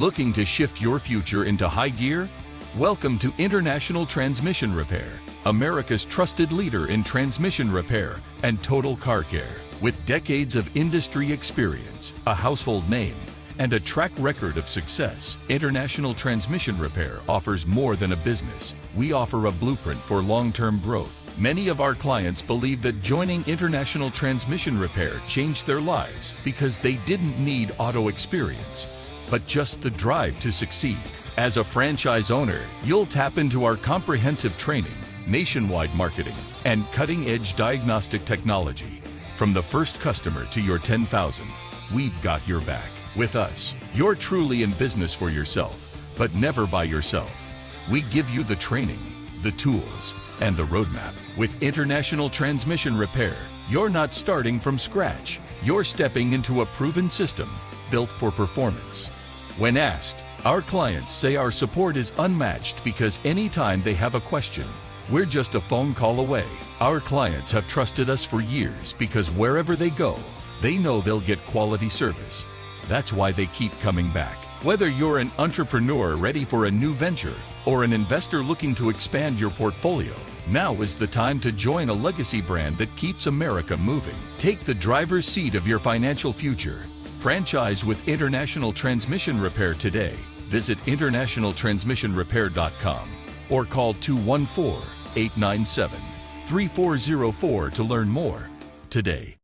Looking to shift your future into high gear? Welcome to International Transmission Repair, America's trusted leader in transmission repair and total car care. With decades of industry experience, a household name, and a track record of success, International Transmission Repair offers more than a business. We offer a blueprint for long-term growth. Many of our clients believe that joining International Transmission Repair changed their lives because they didn't need auto experience, but just the drive to succeed. As a franchise owner, you'll tap into our comprehensive training, nationwide marketing, and cutting-edge diagnostic technology. From the first customer to your 10,000th, we've got your back. With us, you're truly in business for yourself, but never by yourself. We give you the training, the tools, and the roadmap. With International Transmission Repair, you're not starting from scratch. You're stepping into a proven system built for performance. When asked, our clients say our support is unmatched because anytime they have a question, we're just a phone call away. Our clients have trusted us for years because wherever they go, they know they'll get quality service. That's why they keep coming back. Whether you're an entrepreneur ready for a new venture or an investor looking to expand your portfolio, now is the time to join a legacy brand that keeps America moving. Take the driver's seat of your financial future. Franchise with International Transmission Repair today. Visit internationaltransmissionrepair.com or call 214-897-3404 to learn more today.